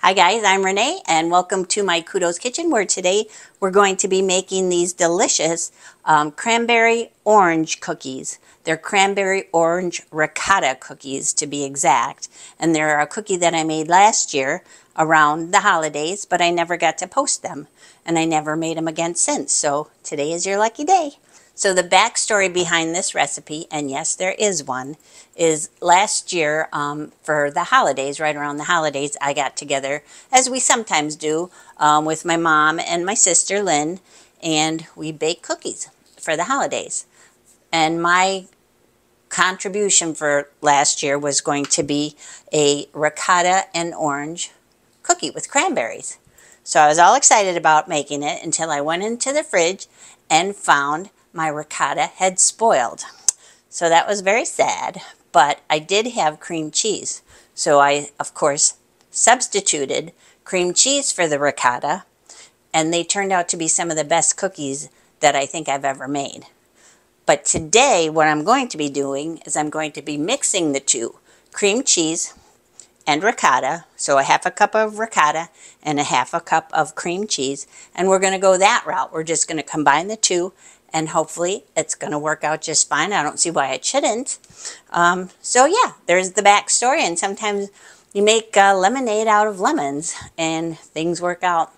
Hi guys, I'm Renee and welcome to my Kudos Kitchen, where today we're going to be making these delicious cranberry orange cookies. They're cranberry orange ricotta cookies to be exact, and they're a cookie that I made last year around the holidays, but I never got to post them and I never made them again since, so today is your lucky day. So the backstory behind this recipe, and yes, there is one, is last year for the holidays, right around the holidays, I got together, as we sometimes do, with my mom and my sister Lynn, and we baked cookies for the holidays. And my contribution for last year was going to be a ricotta and orange cookie with cranberries. So I was all excited about making it until I went into the fridge and found my ricotta had spoiled. So that was very sad, but I did have cream cheese. So I, of course, substituted cream cheese for the ricotta, and they turned out to be some of the best cookies that I think I've ever made. But today, what I'm going to be doing is I'm going to be mixing the two, cream cheese and ricotta, so a half a cup of ricotta and a half a cup of cream cheese, and we're going to go that route. We're just going to combine the two, and hopefully it's going to work out just fine. I don't see why it shouldn't. So yeah, there's the backstory, and sometimes you make lemonade out of lemons, and things work out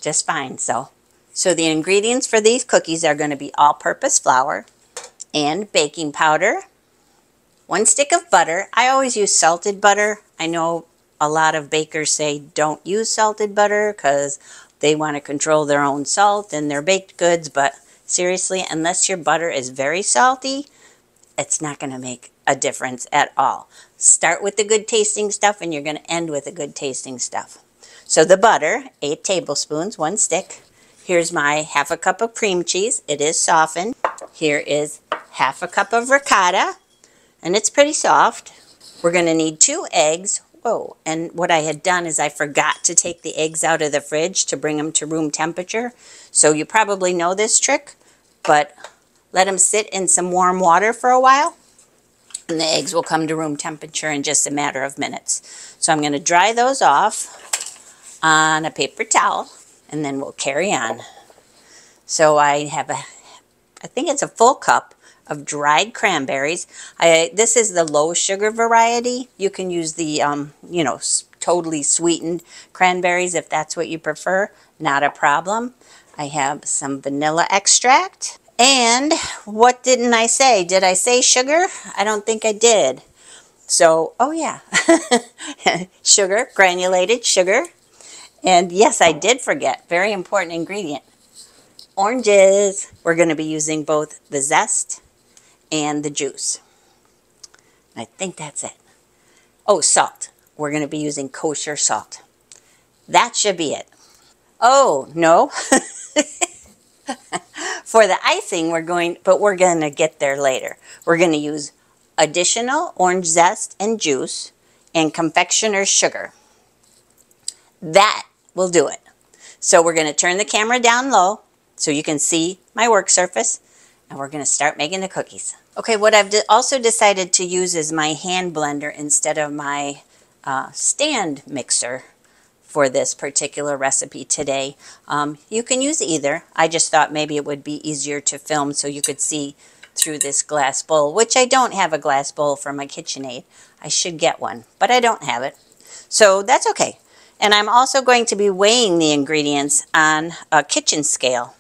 just fine. So the ingredients for these cookies are going to be all-purpose flour and baking powder, 1 stick of butter. I always use salted butter. I know a lot of bakers say don't use salted butter because they want to control their own salt in their baked goods, but seriously, unless your butter is very salty, it's not going to make a difference at all. Start with the good tasting stuff and you're going to end with the good tasting stuff. So the butter, 8 tablespoons, 1 stick. Here's my half a cup of cream cheese. It is softened. Here is half a cup of ricotta, and it's pretty soft. We're going to need 2 eggs. Whoa, and what I had done is I forgot to take the eggs out of the fridge to bring them to room temperature. So you probably know this trick, but let them sit in some warm water for a while, and the eggs will come to room temperature in just a matter of minutes. So I'm going to dry those off on a paper towel, and then we'll carry on. So I have I think it's a full cup of dried cranberries. This is the low sugar variety. You can use the, totally sweetened cranberries if that's what you prefer. Not a problem. I have some vanilla extract. And what didn't I say? Did I say sugar? I don't think I did. So, oh yeah, sugar, granulated sugar. And yes, I did forget, very important ingredient, oranges. We're going to be using both the zest and the juice. I think that's it. Oh, salt. We're going to be using kosher salt. That should be it. Oh, no. For the icing, we're going to get there later. We're going to use additional orange zest and juice and confectioner's sugar. That will do it. So we're going to turn the camera down low so you can see my work surface, and we're going to start making the cookies. Okay, what I've also decided to use is my hand blender instead of my stand mixer for this particular recipe today. You can use either. I just thought maybe it would be easier to film so you could see through this glass bowl, which I don't have a glass bowl for my KitchenAid. I should get one, but I don't have it. So that's okay. And I'm also going to be weighing the ingredients on a kitchen scale.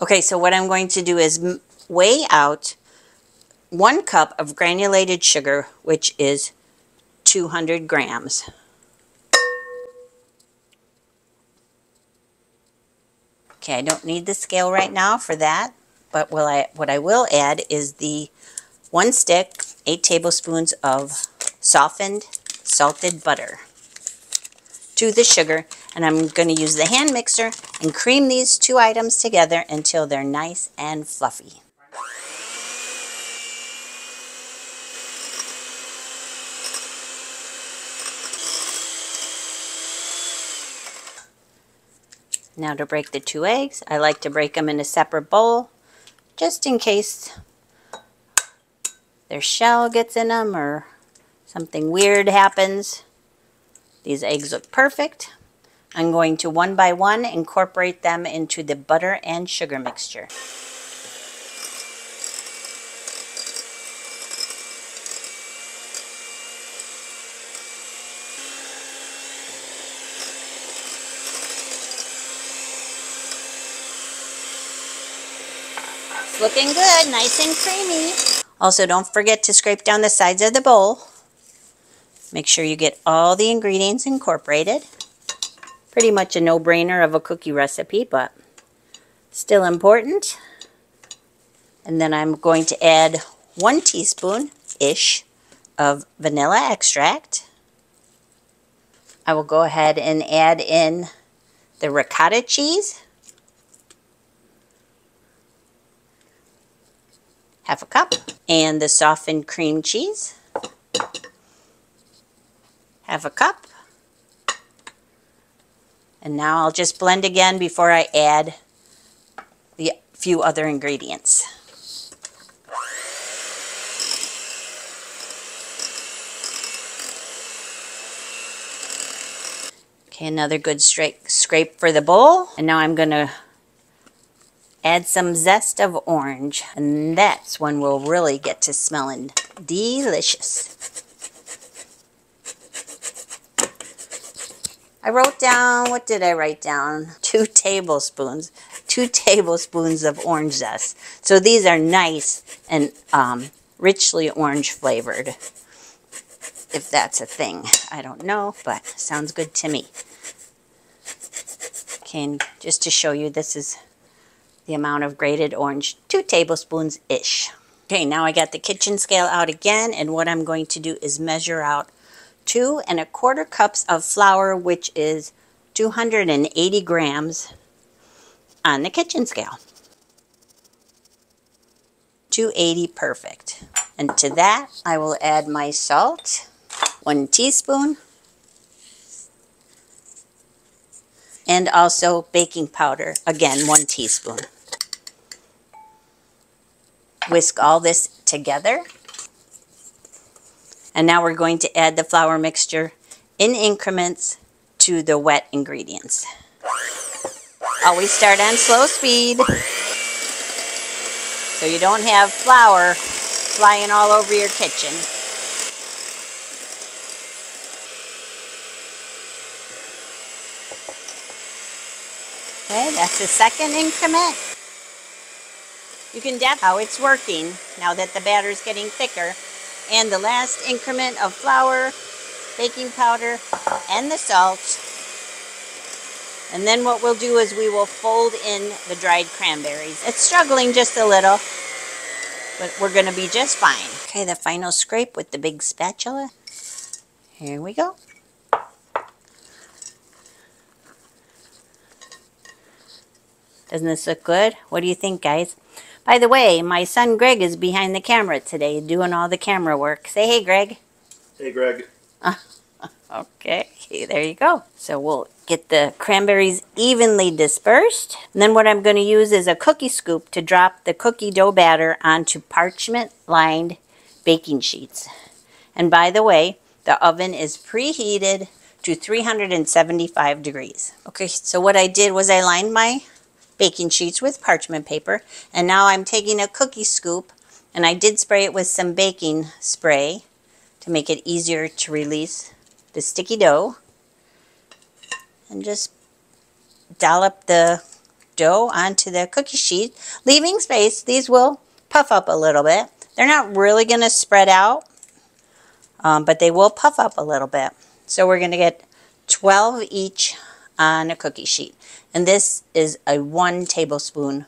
Okay, so what I'm going to do is weigh out 1 cup of granulated sugar, which is 200 grams. Okay, I don't need the scale right now for that, but what I will add is the 1 stick, 8 tablespoons of softened salted butter to the sugar, and I'm going to use the hand mixer and cream these 2 items together until they're nice and fluffy. Now to break the 2 eggs, I like to break them in a separate bowl just in case their shell gets in them or something weird happens. These eggs look perfect. I'm going to one by one incorporate them into the butter and sugar mixture. It's looking good, nice and creamy. Also, don't forget to scrape down the sides of the bowl. Make sure you get all the ingredients incorporated. Pretty much a no-brainer of a cookie recipe, but still important. And then I'm going to add 1 teaspoon-ish of vanilla extract. I will go ahead and add in the ricotta cheese, 1/2 cup, and the softened cream cheese, 1/2 cup. And now I'll just blend again before I add the few other ingredients. Okay, another good scrape for the bowl. And now I'm going to add some zest of orange. And that's when we'll really get to smelling delicious. I wrote down, what did I write down? 2 tablespoons. 2 tablespoons of orange zest. So these are nice and richly orange flavored. If that's a thing. I don't know, but sounds good to me. Okay, and just to show you, this is the amount of grated orange. 2 tablespoons-ish. Okay, now I got the kitchen scale out again, and what I'm going to do is measure out 2 1/4 cups of flour, which is 280 grams on the kitchen scale. 280, perfect. And to that, I will add my salt, 1 teaspoon, and also baking powder, again, 1 teaspoon. Whisk all this together. And now we're going to add the flour mixture in increments to the wet ingredients. Always start on slow speed so you don't have flour flying all over your kitchen. Okay, that's the second increment. You can tell how it's working now that the batter is getting thicker. And the last increment of flour, baking powder, and the salt. And then what we'll do is we will fold in the dried cranberries. It's struggling just a little, but we're going to be just fine. Okay, the final scrape with the big spatula. Here we go. Doesn't this look good? What do you think, guys? By the way, my son Greg is behind the camera today doing all the camera work. Say hey, Greg. Hey, Greg. Okay, there you go. So we'll get the cranberries evenly dispersed. And then what I'm going to use is a cookie scoop to drop the cookie dough batter onto parchment-lined baking sheets. And by the way, the oven is preheated to 375 degrees. Okay, so what I did was I lined my baking sheets with parchment paper, and now I'm taking a cookie scoop, and I did spray it with some baking spray to make it easier to release the sticky dough, and just dollop the dough onto the cookie sheet, leaving space. These will puff up a little bit. They're not really going to spread out, but they will puff up a little bit. So we're going to get 12 each on a cookie sheet. And this is a 1 tablespoon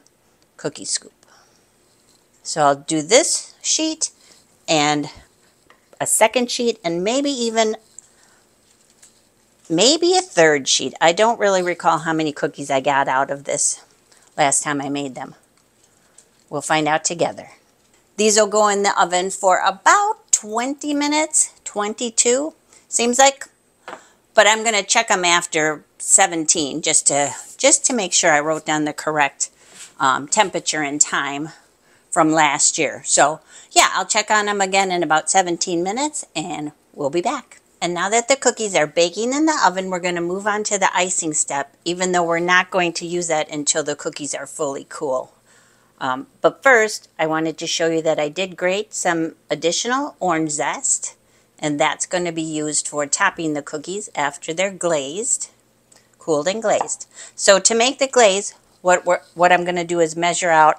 cookie scoop. So I'll do this sheet and a second sheet and maybe a third sheet. I don't really recall how many cookies I got out of this last time I made them. We'll find out together. These will go in the oven for about 20 minutes, 22. Seems like, but I'm going to check them after 17 just to make sure I wrote down the correct temperature and time from last year. So yeah, I'll check on them again in about 17 minutes and we'll be back. And now that the cookies are baking in the oven, we're going to move on to the icing step, even though we're not going to use that until the cookies are fully cool. But first, I wanted to show you that I did grate some additional orange zest, and that's going to be used for topping the cookies after they're glazed, cooled and glazed. So to make the glaze, what I'm going to do is measure out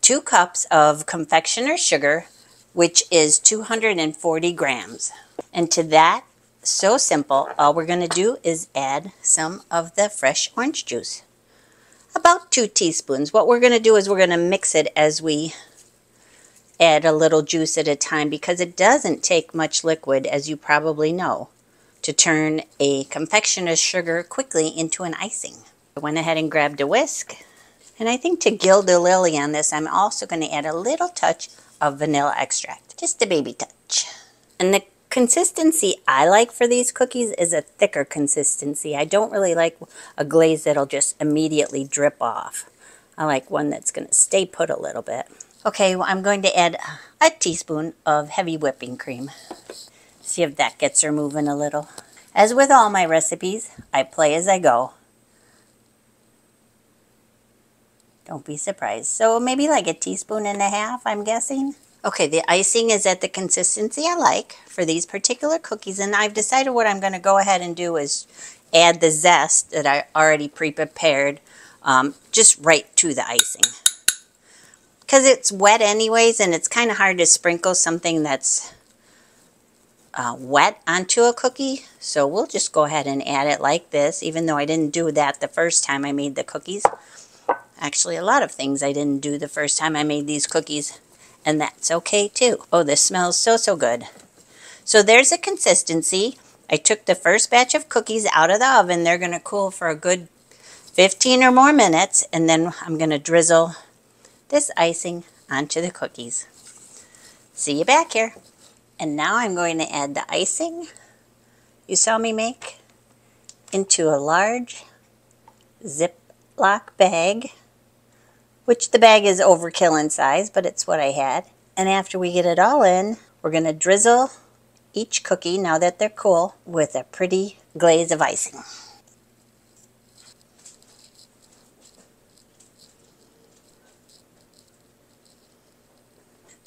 2 cups of confectioner's sugar, which is 240 grams. And to that, so simple, all we're going to do is add some of the fresh orange juice. About 2 teaspoons. What we're going to do is we're going to mix it as we add a little juice at a time, because it doesn't take much liquid, as you probably know, to turn a confectioner's sugar quickly into an icing. I went ahead and grabbed a whisk, and I think to gild the lily on this, I'm also going to add a little touch of vanilla extract, just a baby touch. And the consistency I like for these cookies is a thicker consistency. I don't really like a glaze that'll just immediately drip off. I like one that's going to stay put a little bit. Okay, well, I'm going to add a teaspoon of heavy whipping cream. See if that gets her moving a little. As with all my recipes, I play as I go. Don't be surprised. So maybe like a teaspoon and a half, I'm guessing. Okay, the icing is at the consistency I like for these particular cookies, and I've decided what I'm going to go ahead and do is add the zest that I already pre-prepared just right to the icing. Because it's wet anyways, and it's kind of hard to sprinkle something that's wet onto a cookie. So we'll just go ahead and add it like this, even though I didn't do that the first time I made the cookies. Actually, a lot of things I didn't do the first time I made these cookies. And that's okay too. Oh, this smells so, so good. So there's a consistency. I took the first batch of cookies out of the oven. They're going to cool for a good 15 or more minutes. And then I'm going to drizzle this icing onto the cookies. See you back here. And now I'm going to add the icing you saw me make into a large Ziploc bag, which the bag is overkill in size, but it's what I had. And after we get it all in, we're going to drizzle each cookie, now that they're cool, with a pretty glaze of icing.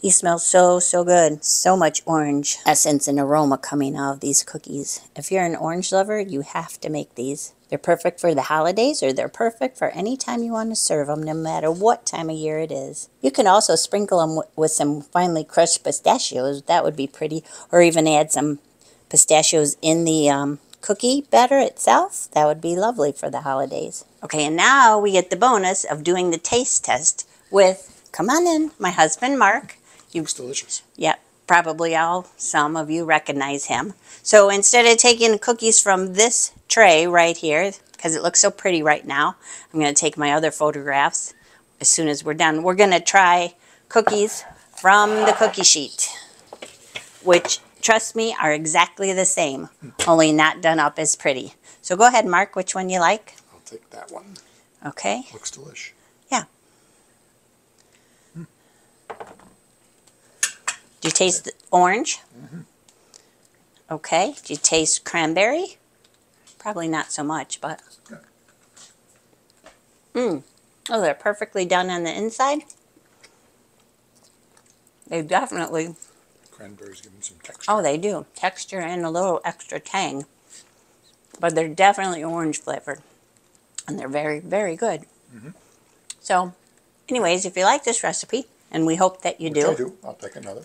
These smell so, so good. So much orange essence and aroma coming out of these cookies. If you're an orange lover, you have to make these. They're perfect for the holidays, or they're perfect for any time you want to serve them, no matter what time of year it is. You can also sprinkle them with some finely crushed pistachios. That would be pretty. Or even add some pistachios in the cookie batter itself. That would be lovely for the holidays. Okay, and now we get the bonus of doing the taste test with, come on in, my husband, Mark. Looks delicious. Yep, probably some of you recognize him. So instead of taking cookies from this tray right here, because it looks so pretty right now, I'm going to take my other photographs as soon as we're done. We're going to try cookies from the cookie sheet, which, trust me, are exactly the same, only not done up as pretty. So go ahead, Mark, which one you like? I'll take that one. Okay. Looks delish. Yeah. Do you taste the orange? Mm-hmm. Okay. Do you taste cranberry? Probably not so much, but... Oh, they're perfectly done on the inside. They definitely... Cranberries give them some texture. Oh, they do. Texture and a little extra tang. But they're definitely orange flavored. And they're very, very good. Mm-hmm. So, anyways, if you like this recipe, and we hope that you do. I do. I'll take another.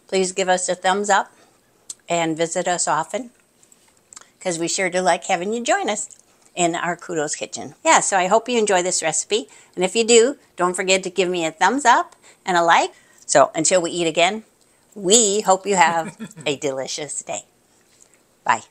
Please give us a thumbs up and visit us often, because we sure do like having you join us in our Kudos Kitchen. Yeah, so I hope you enjoy this recipe. And if you do, don't forget to give me a thumbs up and a like. So until we eat again, we hope you have a delicious day. Bye.